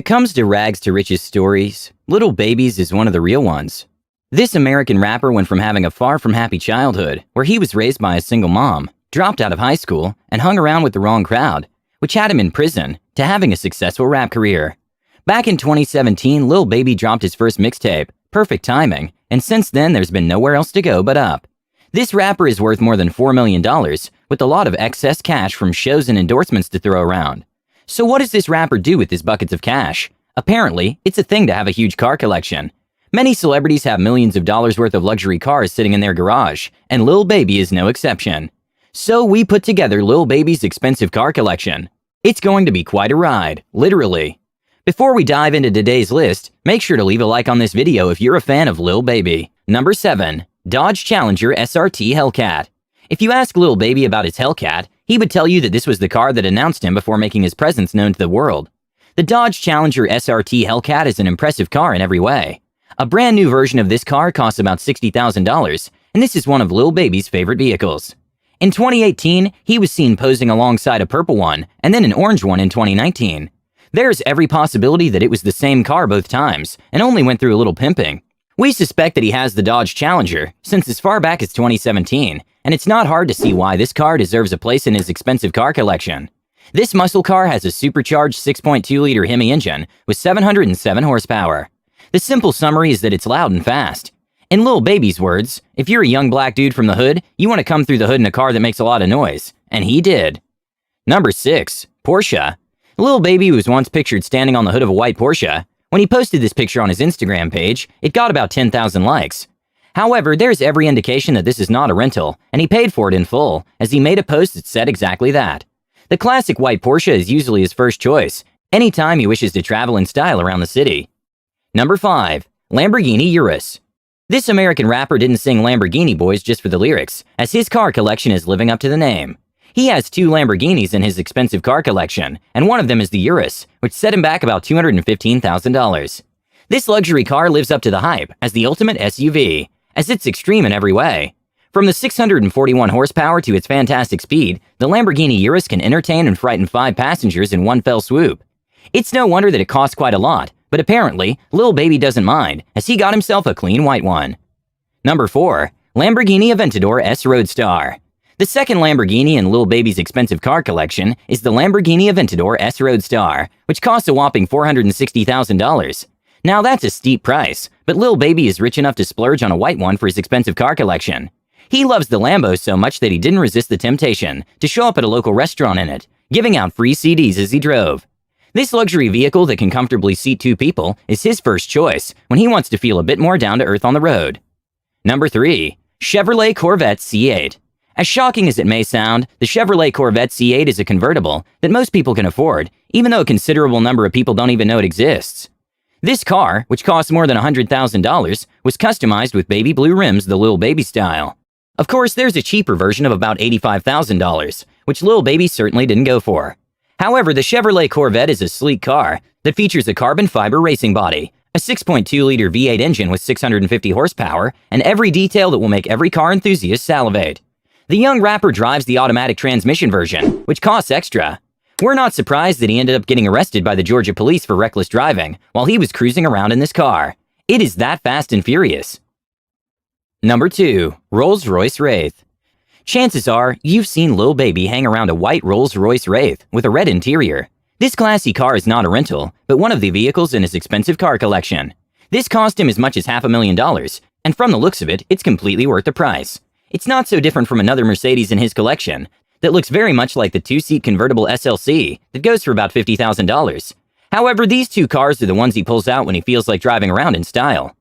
comes to rags to riches stories, Lil Baby's is one of the real ones. This American rapper went from having a far from happy childhood, where he was raised by a single mom, dropped out of high school, and hung around with the wrong crowd, which had him in prison, to having a successful rap career. Back in 2017, Lil Baby dropped his first mixtape, Perfect Timing, and since then there's been nowhere else to go but up. This rapper is worth more than $4 million, with a lot of excess cash from shows and endorsements to throw around. So what does this rapper do with his buckets of cash? Apparently, it's a thing to have a huge car collection. Many celebrities have millions of dollars worth of luxury cars sitting in their garage, and Lil Baby is no exception. So we put together Lil Baby's expensive car collection. It's going to be quite a ride, literally. Before we dive into today's list, make sure to leave a like on this video if you're a fan of Lil Baby. Number 7. Dodge Challenger SRT Hellcat. If you ask Lil Baby about his Hellcat, he would tell you that this was the car that announced him before making his presence known to the world. The Dodge Challenger SRT Hellcat is an impressive car in every way. A brand new version of this car costs about $60,000, and this is one of Lil Baby's favorite vehicles. In 2018, he was seen posing alongside a purple one, and then an orange one in 2019. There's every possibility that it was the same car both times, and only went through a little pimping. We suspect that he has the Dodge Challenger, since as far back as 2017, and it's not hard to see why this car deserves a place in his expensive car collection. This muscle car has a supercharged 6.2-liter Hemi engine with 707 horsepower. The simple summary is that it's loud and fast. In Lil Baby's words, if you're a young black dude from the hood, you want to come through the hood in a car that makes a lot of noise. And he did. Number 6. Porsche. Lil Baby was once pictured standing on the hood of a white Porsche. When he posted this picture on his Instagram page, it got about 10,000 likes. However, there's every indication that this is not a rental, and he paid for it in full, as he made a post that said exactly that. The classic white Porsche is usually his first choice, anytime he wishes to travel in style around the city. Number 5. Lamborghini Urus. This American rapper didn't sing Lamborghini Boys just for the lyrics, as his car collection is living up to the name. He has 2 Lamborghinis in his expensive car collection, and one of them is the Urus, which set him back about $215,000. This luxury car lives up to the hype as the ultimate SUV, as it's extreme in every way. From the 641 horsepower to its fantastic speed, the Lamborghini Urus can entertain and frighten 5 passengers in one fell swoop. It's no wonder that it costs quite a lot, but apparently, Lil Baby doesn't mind, as he got himself a clean white one. Number 4. Lamborghini Aventador S Roadstar. The second Lamborghini in Lil Baby's expensive car collection is the Lamborghini Aventador S Roadstar, which costs a whopping $460,000. Now that's a steep price, but Lil Baby is rich enough to splurge on a white one for his expensive car collection. He loves the Lambo so much that he didn't resist the temptation to show up at a local restaurant in it, giving out free CDs as he drove. This luxury vehicle that can comfortably seat 2 people is his first choice when he wants to feel a bit more down to earth on the road. Number 3. Chevrolet Corvette C8. As shocking as it may sound, the Chevrolet Corvette C8 is a convertible that most people can afford, even though a considerable number of people don't even know it exists. This car, which costs more than $100,000, was customized with baby blue rims the Lil Baby style. Of course, there's a cheaper version of about $85,000, which Lil Baby certainly didn't go for. However, the Chevrolet Corvette is a sleek car that features a carbon fiber racing body, a 6.2-liter V8 engine with 650 horsepower, and every detail that will make every car enthusiast salivate. The young rapper drives the automatic transmission version, which costs extra. We're not surprised that he ended up getting arrested by the Georgia police for reckless driving while he was cruising around in this car. It is that fast and furious. Number 2. Rolls-Royce Wraith. Chances are, you've seen Lil Baby hang around a white Rolls-Royce Wraith with a red interior. This classy car is not a rental, but one of the vehicles in his expensive car collection. This cost him as much as $500,000, and from the looks of it, it's completely worth the price. It's not so different from another Mercedes in his collection that looks very much like the 2-seat convertible SLC that goes for about $50,000. However, these 2 cars are the ones he pulls out when he feels like driving around in style.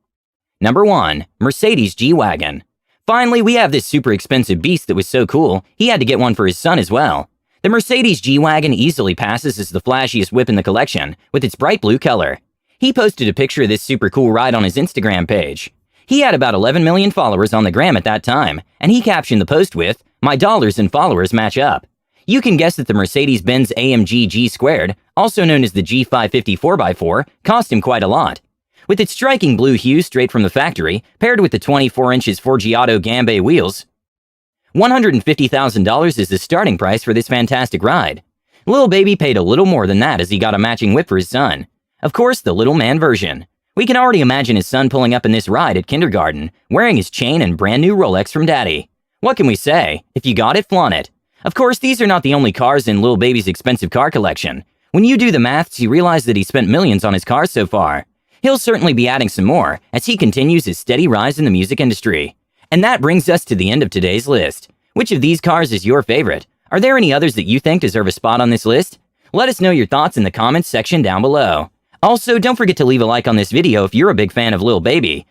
Number 1. Mercedes G-Wagon. Finally, we have this super expensive beast that was so cool, he had to get one for his son as well. The Mercedes G-Wagon easily passes as the flashiest whip in the collection with its bright blue color. He posted a picture of this super cool ride on his Instagram page. He had about 11 million followers on the gram at that time, and he captioned the post with, "My dollars and followers match up." You can guess that the Mercedes-Benz AMG G2, also known as the G550 4x4, cost him quite a lot. With its striking blue hue straight from the factory, paired with the 24 inches Forgiato Gambe wheels, $150,000 is the starting price for this fantastic ride. Lil Baby paid a little more than that as he got a matching whip for his son. Of course, the little man version. We can already imagine his son pulling up in this ride at kindergarten, wearing his chain and brand new Rolex from daddy. What can we say? If you got it, flaunt it. Of course, these are not the only cars in Lil Baby's expensive car collection. When you do the maths, you realize that he spent millions on his cars so far. He'll certainly be adding some more as he continues his steady rise in the music industry. And that brings us to the end of today's list. Which of these cars is your favorite? Are there any others that you think deserve a spot on this list? Let us know your thoughts in the comments section down below. Also, don't forget to leave a like on this video if you're a big fan of Lil Baby.